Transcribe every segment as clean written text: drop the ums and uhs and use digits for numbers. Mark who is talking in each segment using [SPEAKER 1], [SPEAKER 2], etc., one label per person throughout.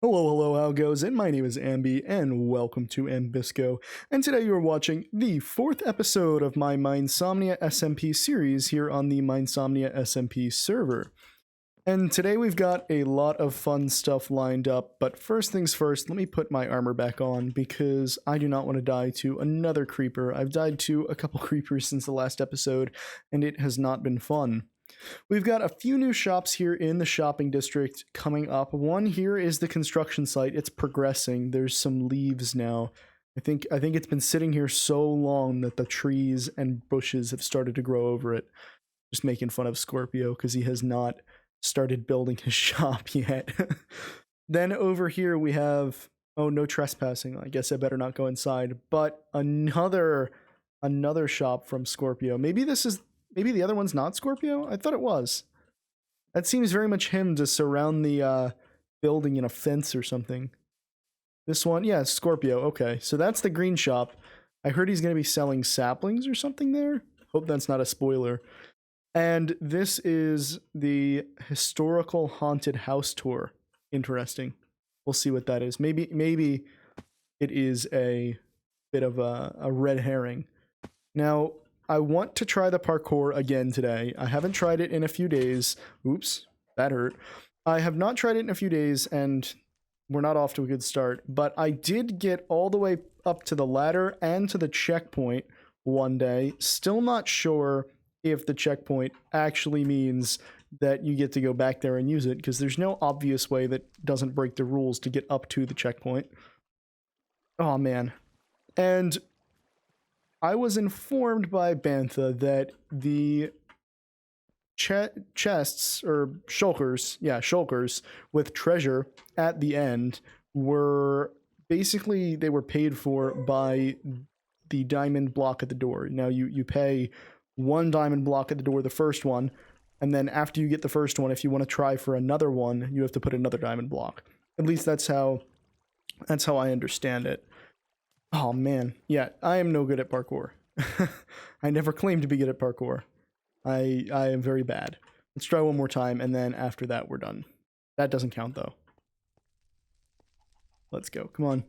[SPEAKER 1] Hello, how goes it? My name is Amby, and welcome to Ambysco. And today you are watching the 4th episode of my Minesomnia SMP series here on the Minesomnia SMP server. And today we've got a lot of fun stuff lined up, but first things first, let me put my armor back on because I do not want to die to another creeper. I've died to a couple creepers since the last episode, and it has not been fun. We've got a few new shops here in the shopping district coming up. One here is the construction site. It's progressing. There's some leaves now. I think it's been sitting here so long that the trees and bushes have started to grow over it. Just making fun of Scorpio because he has not started building his shop yet. Then over here we have, oh, no trespassing. I guess I better not go inside. But another shop from Scorpio. Maybe the other one's not Scorpio? I thought it was. That seems very much him to surround the building in a fence or something. This one? Yeah, Scorpio. Okay, so that's the green shop. I heard he's going to be selling saplings or something there. Hope that's not a spoiler. And this is the historical haunted house tour. Interesting. We'll see what that is. Maybe it is a bit of a red herring. Now, I want to try the parkour again today. I haven't tried it in a few days. Oops, that hurt. I have not tried it in a few days, and we're not off to a good start. But I did get all the way up to the ladder and to the checkpoint one day. Still not sure if the checkpoint actually means that you get to go back there and use it, because there's no obvious way that doesn't break the rules to get up to the checkpoint. Oh, man. And I was informed by Bantha that the chests, or shulkers with treasure at the end were basically, they were paid for by the diamond block at the door. Now you pay one diamond block at the door, the first one, and then after you get the first one, if you want to try for another one, you have to put another diamond block. At least that's how I understand it. Oh man, yeah, I am no good at parkour. I never claimed to be good at parkour. I am very bad. Let's try one more time, and then after that, we're done. That doesn't count, though. Let's go. Come on.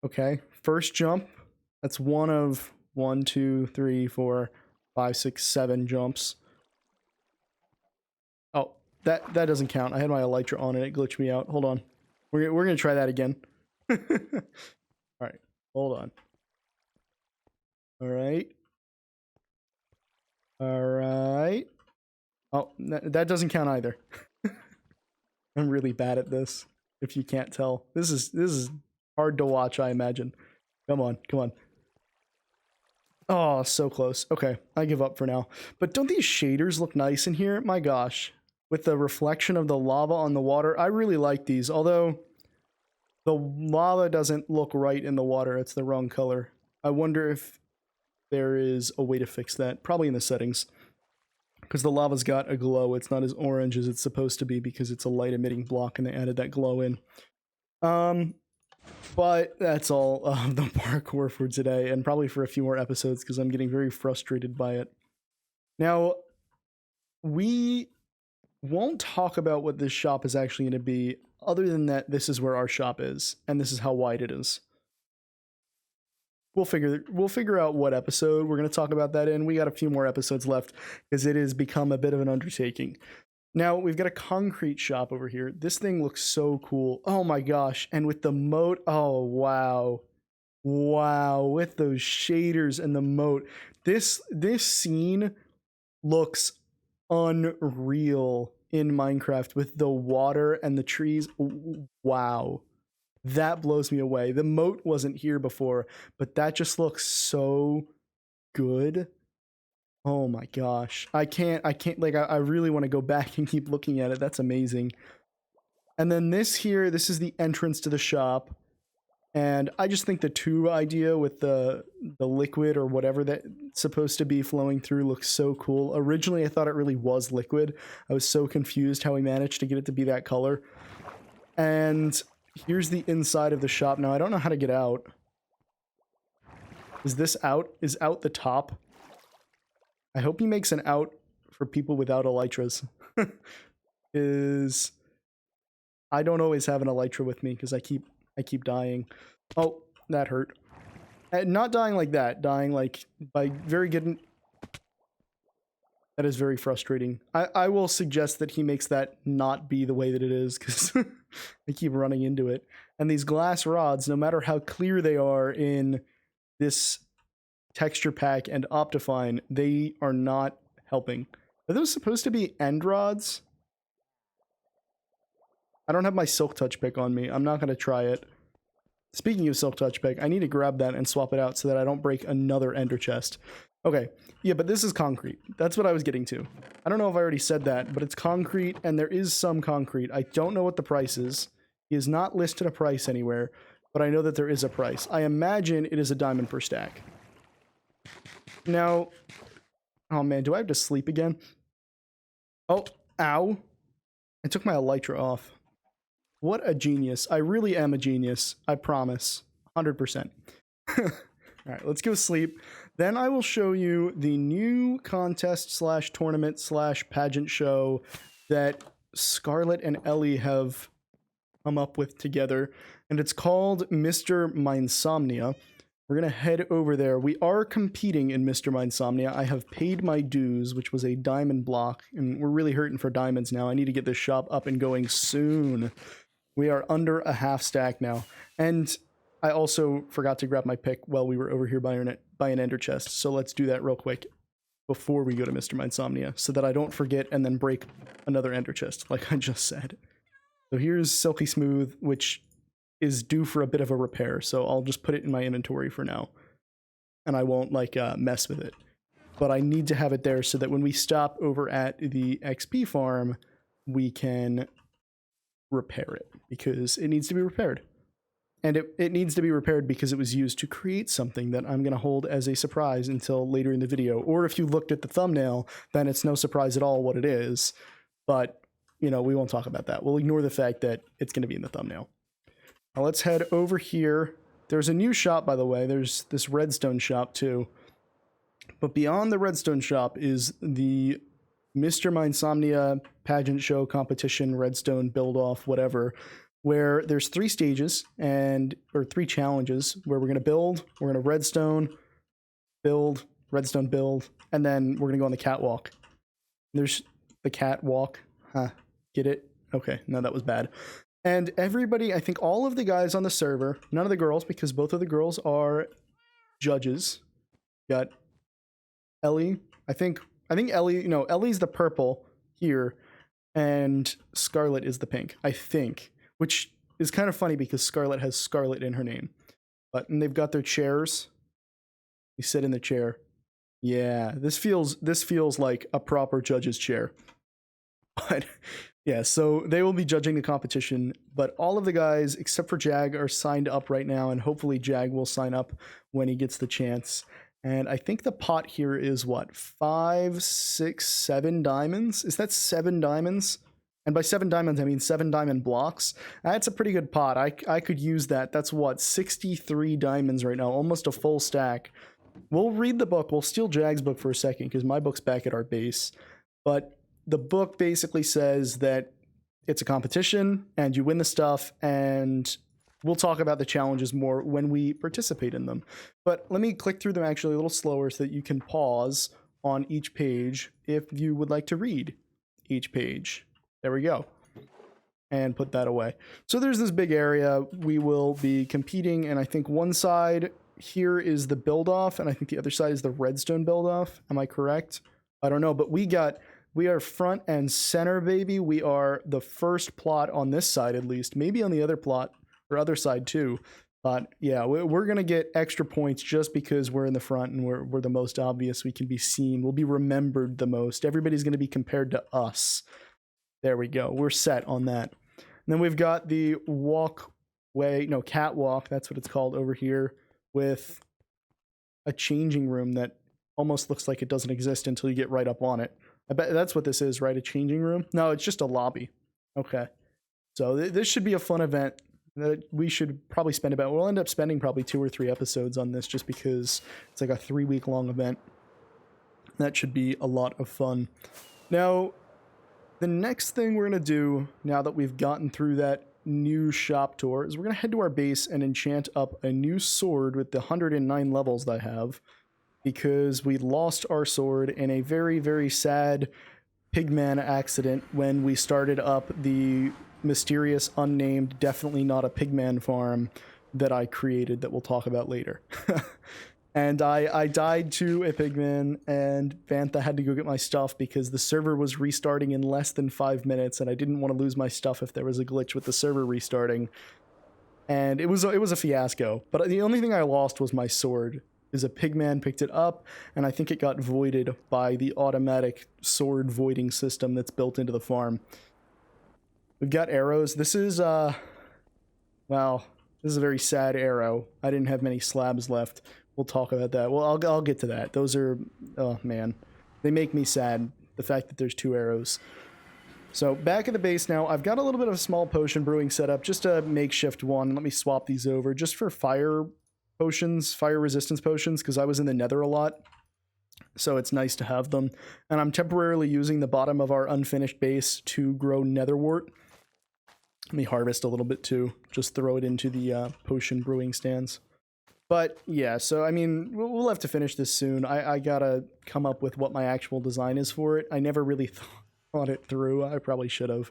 [SPEAKER 1] Okay, first jump. That's one of 1, 2, 3, 4, 5, 6, 7 jumps. Oh, that doesn't count. I had my elytra on and it glitched me out. Hold on. We're gonna try that again. Alright, hold on. Alright. Alright. Oh, that doesn't count either. I'm really bad at this, if you can't tell. This is hard to watch, I imagine. Come on, come on. Oh, so close. Okay, I give up for now. But don't these shaders look nice in here? My gosh. With the reflection of the lava on the water, I really like these, although the lava doesn't look right in the water. It's the wrong color. I wonder if there is a way to fix that. Probably in the settings. Because the lava's got a glow. It's not as orange as it's supposed to be because it's a light emitting block and they added that glow in. But that's all of the parkour for today, and probably for a few more episodes because I'm getting very frustrated by it. Now, we won't talk about what this shop is actually going to be, other than that this is where our shop is, and this is how wide it is. We'll figure out what episode we're going to talk about that in. We got a few more episodes left because it has become a bit of an undertaking. Now, we've got a concrete shop over here. This thing looks so cool. Oh my gosh. And with the moat, oh wow. Wow, with those shaders and the moat. This scene looks unreal in Minecraft with the water and the trees. Wow. That blows me away. The moat wasn't here before, but that just looks so good. Oh my gosh. I can't, like, I really want to go back and keep looking at it. That's amazing. And then this is the entrance to the shop. And I just think the tube idea with the liquid or whatever that's supposed to be flowing through looks so cool. Originally, I thought it really was liquid. I was so confused how we managed to get it to be that color. And here's the inside of the shop. Now, I don't know how to get out. Is this out? Is out the top? I hope he makes an out for people without elytras. I don't always have an elytra with me because I keep dying. Oh, that hurt. Not dying like that, dying like by very good. That is very frustrating. I will suggest that he makes that not be the way that it is, because I keep running into it. And these glass rods, no matter how clear they are in this texture pack and Optifine, they are not helping. Are those supposed to be end rods? I don't have my Silk Touch pick on me. I'm not going to try it. Speaking of Silk Touch pick, I need to grab that and swap it out so that I don't break another ender chest. Okay, yeah, but this is concrete. That's what I was getting to. I don't know if I already said that, but it's concrete, and there is some concrete. I don't know what the price is. He has not listed a price anywhere, but I know that there is a price. I imagine it is a diamond per stack. Now, oh man, do I have to sleep again? Oh, ow. I took my elytra off. What a genius. I really am a genius. I promise. 100%. Alright, let's go sleep. Then I will show you the new contest slash tournament slash pageant show that Scarlett and Ellie have come up with together. And it's called Mr. Minesomnia. We're going to head over there. We are competing in Mr. Minesomnia. I have paid my dues, which was a diamond block. And we're really hurting for diamonds now. I need to get this shop up and going soon. We are under a half stack now. And I also forgot to grab my pick while we were over here by an ender chest. So let's do that real quick before we go to Mr. Minesomnia so that I don't forget and then break another ender chest like I just said. So here's Silky Smooth, which is due for a bit of a repair. So I'll just put it in my inventory for now. And I won't like mess with it. But I need to have it there so that when we stop over at the XP farm, we can repair it because it needs to be repaired. And it needs to be repaired because it was used to create something that I'm going to hold as a surprise until later in the video. Or if you looked at the thumbnail, then it's no surprise at all what it is. But, you know, we won't talk about that. We'll ignore the fact that it's going to be in the thumbnail. Now let's head over here. There's a new shop, by the way. There's this redstone shop, too. But beyond the redstone shop is the Mr. Minesomnia pageant show competition, redstone build-off, whatever, where there's 3 stages or 3 challenges where we're going to build, we're going to redstone build, and then we're going to go on the catwalk. There's the catwalk. Huh. Get it? Okay. No, that was bad. And everybody, I think all of the guys on the server, none of the girls, because both of the girls are judges. Got Ellie. I think Ellie, no, Ellie's the purple here, and Scarlett is the pink, I think. Which is kind of funny because Scarlett has Scarlett in her name. And they've got their chairs. You sit in the chair. Yeah, this feels like a proper judge's chair. But yeah, so they will be judging the competition, but all of the guys except for Jag are signed up right now, and hopefully Jag will sign up when he gets the chance. And I think the pot here is what, 5, 6, 7 diamonds? Is that 7 diamonds? And by 7 diamonds, I mean 7 diamond blocks. That's a pretty good pot. I could use that. That's what, 63 diamonds right now, almost a full stack. We'll read the book. We'll steal Jag's book for a second because my book's back at our base. But the book basically says that it's a competition and you win the stuff, and we'll talk about the challenges more when we participate in them. But let me click through them actually a little slower so that you can pause on each page if you would like to read each page. There we go. And put that away. So there's this big area. We will be competing, and I think one side here is the build-off, and I think the other side is the redstone build-off. Am I correct? I don't know, but we are front and center, baby. We are the first plot on this side, at least. Maybe on the other plot, or other side too. But yeah, we're going to get extra points just because we're in the front and we're the most obvious. We can be seen. We'll be remembered the most. Everybody's going to be compared to us. There we go. We're set on that. And then we've got the catwalk, that's what it's called over here, with a changing room that almost looks like it doesn't exist until you get right up on it. I bet that's what this is, right? A changing room? No, it's just a lobby. Okay. So this should be a fun event that we should probably we'll end up spending probably 2 or 3 episodes on this just because it's like a 3-week long event. That should be a lot of fun. Now, the next thing we're going to do, now that we've gotten through that new shop tour, is we're going to head to our base and enchant up a new sword with the 109 levels that I have, because we lost our sword in a very, very sad pigman accident when we started up the mysterious, unnamed, definitely not a pigman farm that I created that we'll talk about later. And I died to a pigman, and Vantha had to go get my stuff because the server was restarting in less than 5 minutes, and I didn't want to lose my stuff if there was a glitch with the server restarting. And it was a fiasco. But the only thing I lost was my sword. Is a pigman picked it up, and I think it got voided by the automatic sword voiding system that's built into the farm. We've got arrows. This is wow, this is a very sad arrow. I didn't have many slabs left. We'll talk about that. Well, I'll get to that. Those are, oh man, they make me sad, the fact that there's 2 arrows. So back at the base now, I've got a little bit of a small potion brewing setup, just a makeshift one. Let me swap these over just for fire potions, fire resistance potions, because I was in the nether a lot. So it's nice to have them. And I'm temporarily using the bottom of our unfinished base to grow netherwort. Let me harvest a little bit too. Just throw it into the potion brewing stands. But yeah, so I mean, we'll have to finish this soon. I gotta come up with what my actual design is for it. I never really thought it through. I probably should have.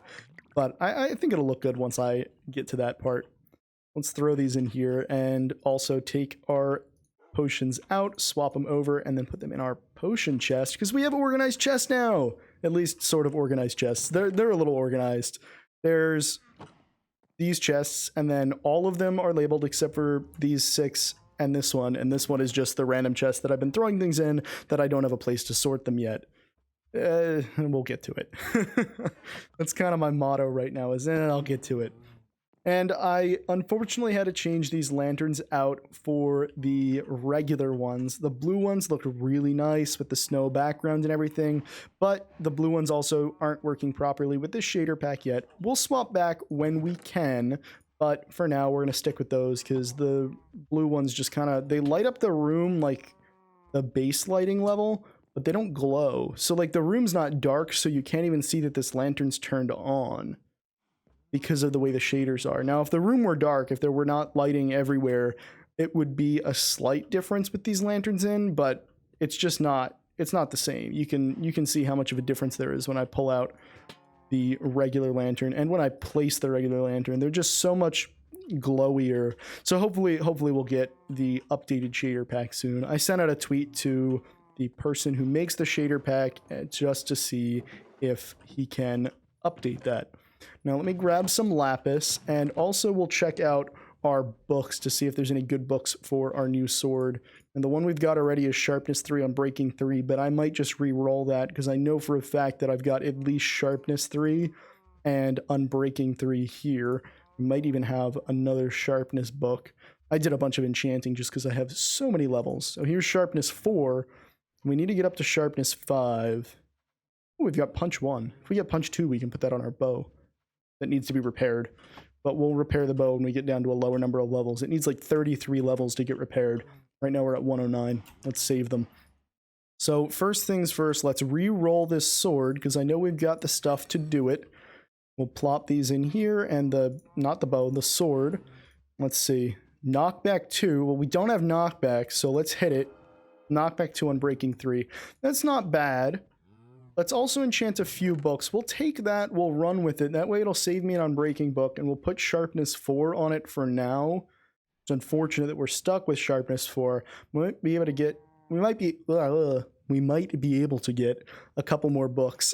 [SPEAKER 1] But I think it'll look good once I get to that part. Let's throw these in here and also take our potions out, swap them over, and then put them in our potion chest, because we have organized chests now. At least sort of organized chests. They're a little organized. There's these chests, and then all of them are labeled except for these 6 and this one is just the random chest that I've been throwing things in that I don't have a place to sort them yet. We'll get to it. That's kind of my motto right now, is I'll get to it. And I unfortunately had to change these lanterns out for the regular ones. The blue ones look really nice with the snow background and everything, but the blue ones also aren't working properly with this shader pack yet. We'll swap back when we can, but for now we're going to stick with those because the blue ones just kind of, they light up the room like the base lighting level, but they don't glow. So like the room's not dark, so you can't even see that this lantern's turned on, because of the way the shaders are. Now, if the room were dark, if there were not lighting everywhere, it would be a slight difference with these lanterns in, but it's just not, it's not the same. You can see how much of a difference there is when I pull out the regular lantern and when I place the regular lantern. They're just so much glowier. So hopefully we'll get the updated shader pack soon. I sent out a tweet to the person who makes the shader pack just to see if he can update that. Now let me grab some lapis, and also we'll check out our books to see if there's any good books for our new sword. And the one we've got already is Sharpness 3 on Breaking 3, but I might just re-roll that because I know for a fact that I've got at least Sharpness 3 and Unbreaking 3 here. We might even have another Sharpness book. I did a bunch of enchanting just because I have so many levels. So here's Sharpness 4. We need to get up to Sharpness 5. Oh, we've got Punch 1. If we get Punch 2, we can put that on our bow. That needs to be repaired, but we'll repair the bow when we get down to a lower number of levels. It needs like 33 levels to get repaired. Right now we're at 109. Let's save them. So first things first, let's re-roll this sword because I know we've got the stuff to do it. We'll plop these in here, and not the bow, the sword. Let's see. Knockback 2. Well, we don't have knockback, so let's hit it. Knockback 2 on Breaking 3. That's not bad. Let's also enchant a few books. We'll take that, we'll run with it. That way it'll save me an Unbreaking book, and we'll put Sharpness 4 on it for now. It's unfortunate that we're stuck with Sharpness 4. We might be able to get a couple more books.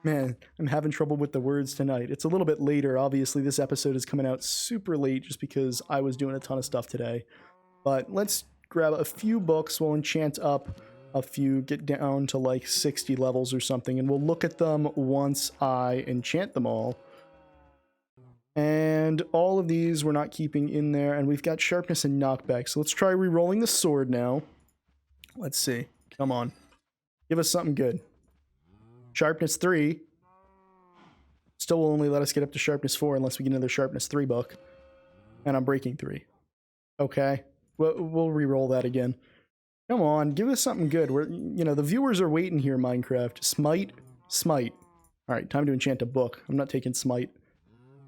[SPEAKER 1] Man, I'm having trouble with the words tonight. It's a little bit later. Obviously, this episode is coming out super late just because I was doing a ton of stuff today. But let's grab a few books. We'll enchant up a few, get down to like 60 levels or something, and we'll look at them once I enchant them all. And all of these we're not keeping in there, and we've got Sharpness and Knockback. So let's try re-rolling the sword now. Let's see. Come on. Give us something good. Sharpness 3. Still will only let us get up to Sharpness 4 unless we get another Sharpness 3 book. And I'm Breaking 3. Okay. We'll re-roll that again. Come on, give us something good. The viewers are waiting here, Minecraft. Smite. All right, time to enchant a book. I'm not taking smite.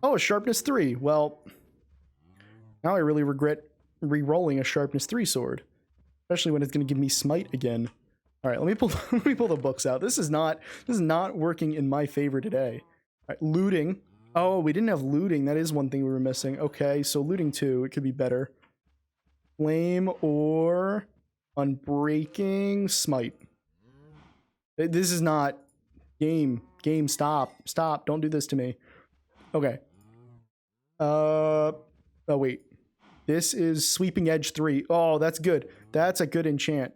[SPEAKER 1] Oh, a sharpness 3. Well, now I really regret re-rolling a sharpness 3 sword, especially when it's going to give me smite again. All right, let me pull the books out. This is not working in my favor today. All right, looting. Oh, we didn't have looting. That is one thing we were missing. Okay, so looting 2, it could be better. Flame or unbreaking smite. This is not game. Game, stop. Stop. Don't do this to me. Okay. Oh, wait. This is Sweeping Edge 3. Oh, that's good. That's a good enchant.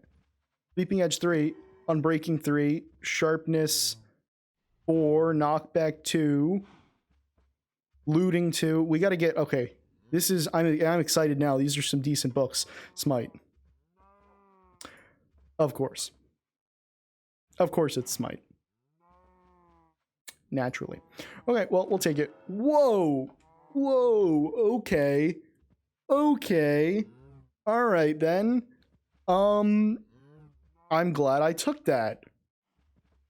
[SPEAKER 1] Sweeping Edge 3, Unbreaking 3, Sharpness 4, Knockback 2, Looting 2. We got to get... Okay. This is... I'm excited now. These are some decent books. Smite. Of course. Of course it's Smite. Naturally. Okay, well, we'll take it. Whoa! Whoa! Okay. Okay. Alright, then. I'm glad I took that.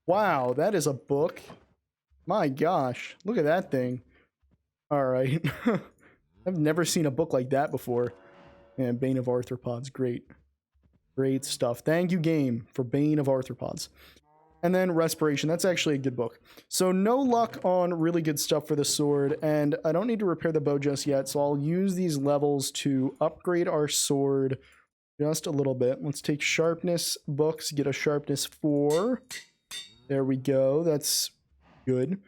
[SPEAKER 1] Wow, that is a book. My gosh. Look at that thing. Alright. I've never seen a book like that before. And Bane of Arthropods. Great. Great stuff. Thank you, game, for Bane of Arthropods. And then Respiration. That's actually a good book. So no luck on really good stuff for the sword, and I don't need to repair the bow just yet, so I'll use these levels to upgrade our sword just a little bit. Let's take Sharpness books, get a Sharpness 4. There we go. That's good.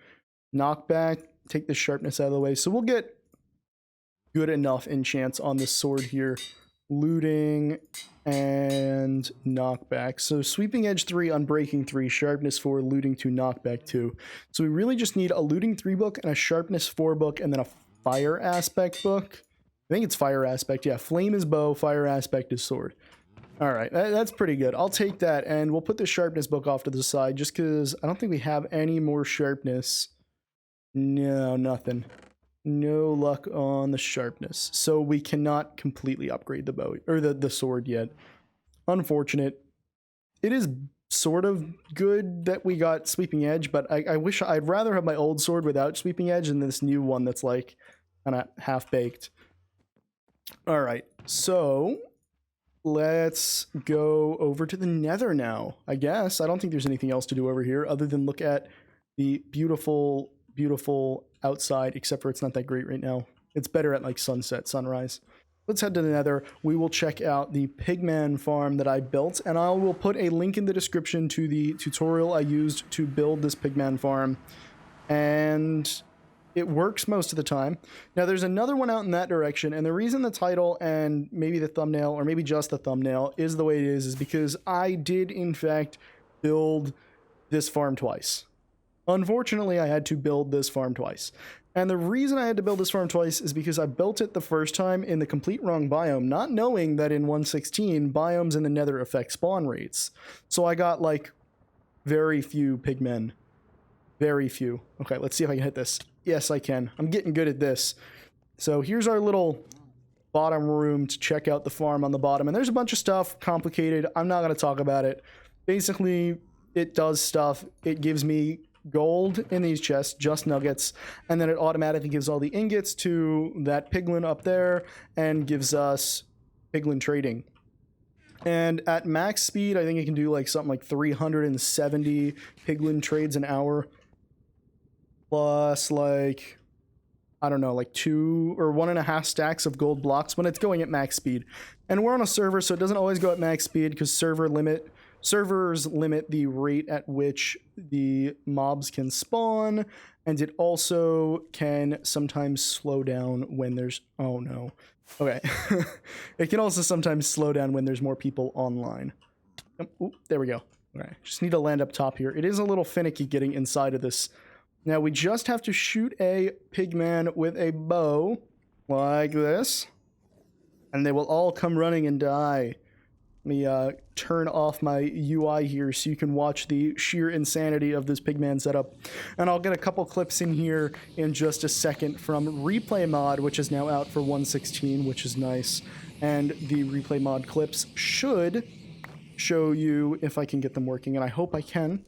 [SPEAKER 1] Knockback, take the Sharpness out of the way. So we'll get good enough enchants on this sword here. Looting and Knockback. So Sweeping Edge 3, Unbreaking 3, Sharpness 4, Looting 2, Knockback 2. So we really just need a Looting 3 book and a Sharpness 4 book and then a Fire Aspect book. I think it's Fire Aspect. Yeah, Flame is bow, Fire Aspect is sword. All right, that's pretty good. I'll take that, and we'll put the Sharpness book off to the side just because I don't think we have any more Sharpness. No, nothing. No luck on the Sharpness. So we cannot completely upgrade the bow or the sword yet. Unfortunate. It is sort of good that we got Sweeping Edge, but I wish I'd rather have my old sword without Sweeping Edge than this new one that's like kind of half-baked. All right, so let's go over to the Nether now, I guess. I don't think there's anything else to do over here other than look at the beautiful, beautiful outside, except for it's not that great right now. It's better at like sunset, sunrise. Let's head to the Nether. We will check out the Piglin Farm that I built, and I will put a link in the description to the tutorial I used to build this Piglin Farm. And it works most of the time. Now, there's another one out in that direction, and the reason the title and maybe the thumbnail, or maybe just the thumbnail, is the way it is because I did, in fact, build this farm twice. Unfortunately, I had to build this farm twice. And the reason I had to build this farm twice is because I built it the first time in the complete wrong biome, not knowing that in 1.16, biomes in the Nether affect spawn rates. So I got, like, very few pigmen. Very few. Okay, let's see if I can hit this. Yes, I can. I'm getting good at this. So here's our little bottom room to check out the farm on the bottom. And there's a bunch of stuff, complicated. I'm not going to talk about it. Basically, it does stuff. It gives me gold in these chests, just nuggets, and then it automatically gives all the ingots to that piglin up there and gives us piglin trading. And at max speed, I think it can do like something like 370 piglin trades an hour, plus like, I don't know, like 2 or 1.5 stacks of gold blocks when it's going at max speed. And we're on a server, so it doesn't always go at max speed because servers limit the rate at which the mobs can spawn, and it also can sometimes slow down when there's... Oh, no. Okay. It can also sometimes slow down when there's more people online. Ooh, there we go. Okay. Just need to land up top here. It is a little finicky getting inside of this. Now, we just have to shoot a pigman with a bow, like this, and they will all come running and die. Let me turn off my UI here so you can watch the sheer insanity of this pigman setup. And I'll get a couple clips in here in just a second from Replay Mod, which is now out for 1.16, which is nice. And the Replay Mod clips should show you, if I can get them working, and I hope I can,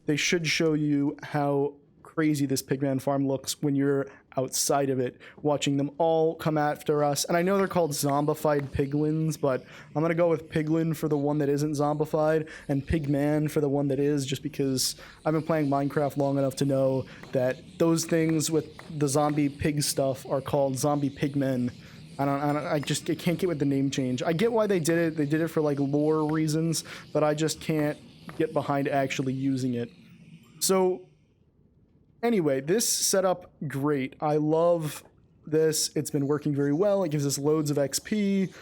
[SPEAKER 1] they should show you how crazy this Pigman farm looks when you're outside of it, watching them all come after us. And I know they're called zombified piglins, but I'm gonna go with piglin for the one that isn't zombified, and pigman for the one that is, just because I've been playing Minecraft long enough to know that those things with the zombie pig stuff are called zombie pigmen. I can't get with the name change. I get why they did it. They did it for like lore reasons, but I just can't get behind actually using it. So anyway, this setup, great. I love this. It's been working very well. It gives us loads of XP.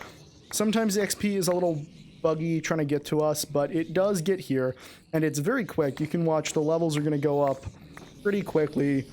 [SPEAKER 1] Sometimes the XP is a little buggy trying to get to us, but it does get here, and it's very quick. You can watch the levels are going to go up pretty quickly.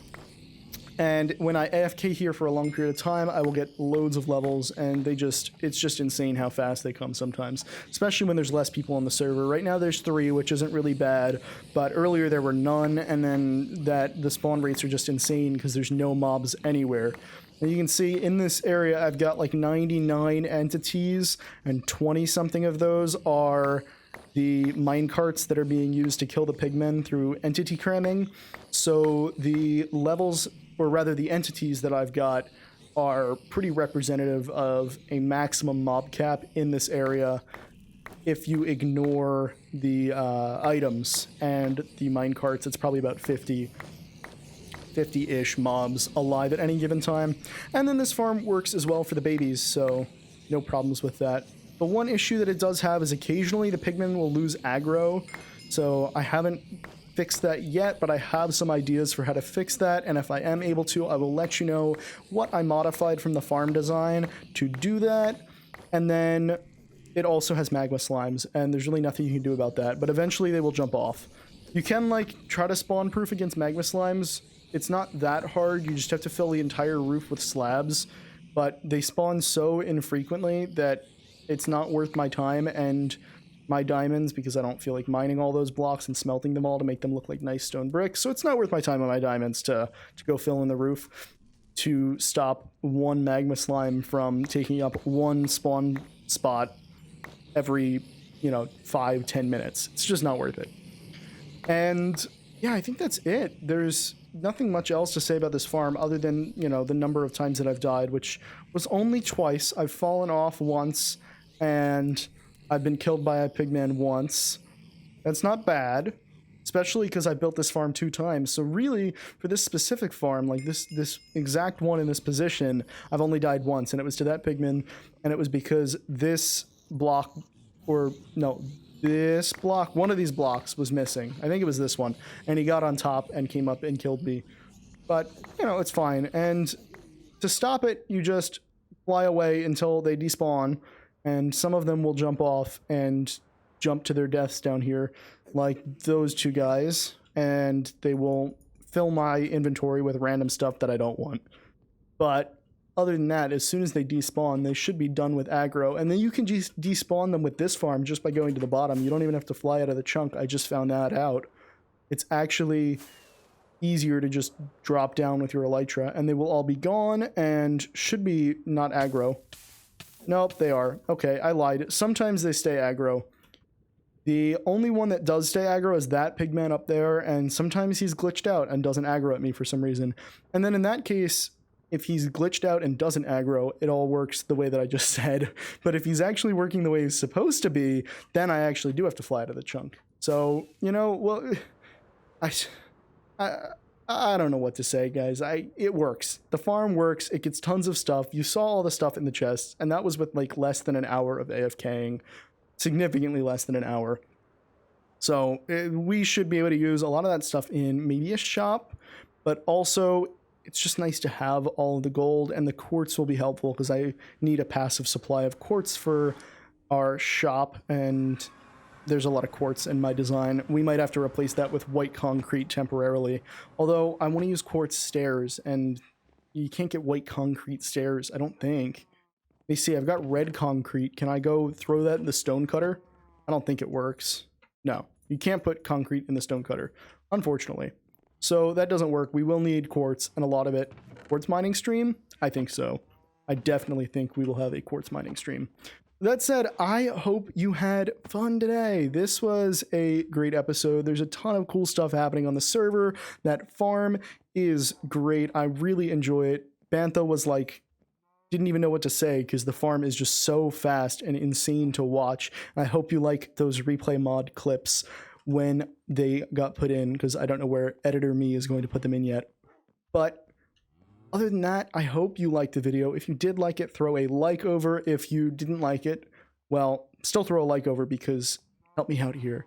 [SPEAKER 1] And when I AFK here for a long period of time, I will get loads of levels, and it's just insane how fast they come sometimes, especially when there's less people on the server. Right now there's 3, which isn't really bad, but earlier there were none, and then the spawn rates are just insane because there's no mobs anywhere. And you can see in this area I've got like 99 entities, and 20 something of those are the minecarts that are being used to kill the pigmen through entity cramming. So the levels, or rather the entities that I've got, are pretty representative of a maximum mob cap in this area if you ignore the items and the minecarts. It's probably about 50-ish mobs alive at any given time. And then this farm works as well for the babies, so no problems with that. The one issue that it does have is occasionally the pigmen will lose aggro, so I haven't fixed that yet, but I have some ideas for how to fix that, and if I am able to, I will let you know what I modified from the farm design to do that. And then it also has magma slimes, and there's really nothing you can do about that, but eventually they will jump off. You can like try to spawn proof against magma slimes. It's not that hard, you just have to fill the entire roof with slabs, but they spawn so infrequently that it's not worth my time and my diamonds, because I don't feel like mining all those blocks and smelting them all to make them look like nice stone bricks. So it's not worth my time and my diamonds to go fill in the roof to stop one magma slime from taking up one spawn spot every, 5-10 minutes. It's just not worth it. And yeah, I think that's it. There's nothing much else to say about this farm other than, the number of times that I've died, which was only twice. I've fallen off once, and I've been killed by a pigman once. That's not bad, especially because I built this farm 2 times. So really, for this specific farm, like this exact one in this position, I've only died once, and it was to that pigman, and it was because this block, one of these blocks was missing. I think it was this one, and he got on top and came up and killed me. But, it's fine. And to stop it, you just fly away until they despawn, and some of them will jump off and jump to their deaths down here, like those 2 guys, and they will fill my inventory with random stuff that I don't want. But other than that, as soon as they despawn, they should be done with aggro, and then you can just despawn them with this farm just by going to the bottom. You don't even have to fly out of the chunk. I just found that out. It's actually easier to just drop down with your elytra, and they will all be gone and should be not aggro. Nope, they are. Okay, I lied. Sometimes they stay aggro. The only one that does stay aggro is that pigman up there, and sometimes he's glitched out and doesn't aggro at me for some reason. And then in that case, if he's glitched out and doesn't aggro, it all works the way that I just said. But if he's actually working the way he's supposed to be, then I actually do have to fly out of the chunk. So, well, I don't know what to say, guys. It works. The farm works. It gets tons of stuff. You saw all the stuff in the chests, and that was with like less than an hour of AFKing. Significantly less than an hour. So we should be able to use a lot of that stuff in maybe a shop, but also it's just nice to have all of the gold, and the quartz will be helpful because I need a passive supply of quartz for our shop, and there's a lot of quartz in my design. We might have to replace that with white concrete temporarily. Although I want to use quartz stairs, and you can't get white concrete stairs, I don't think. Let me see, I've got red concrete. Can I go throw that in the stone cutter? I don't think it works. No, you can't put concrete in the stone cutter, unfortunately. So that doesn't work. We will need quartz, and a lot of it. Quartz mining stream? I think so. I definitely think we will have a quartz mining stream. that said, I hope you had fun today. This was a great episode. There's a ton of cool stuff happening on the server. That farm is great. I really enjoy it. Bantha was like, didn't even know what to say because the farm is just so fast and insane to watch. I hope you like those replay mod clips when they got put in, because I don't know where editor me is going to put them in yet. But other than that, I hope you liked the video. If you did like it, throw a like over. If you didn't like it, well, still throw a like over because help me out here.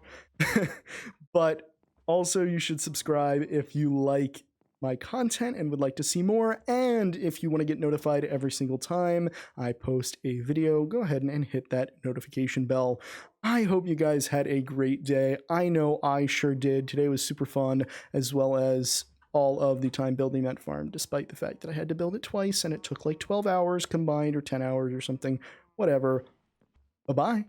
[SPEAKER 1] But also you should subscribe if you like my content and would like to see more. And if you want to get notified every single time I post a video, go ahead and hit that notification bell. I hope you guys had a great day. I know I sure did. Today was super fun, as well as all of the time building that farm, despite the fact that I had to build it twice and it took like 12 hours combined or 10 hours or something. Whatever. Bye-bye.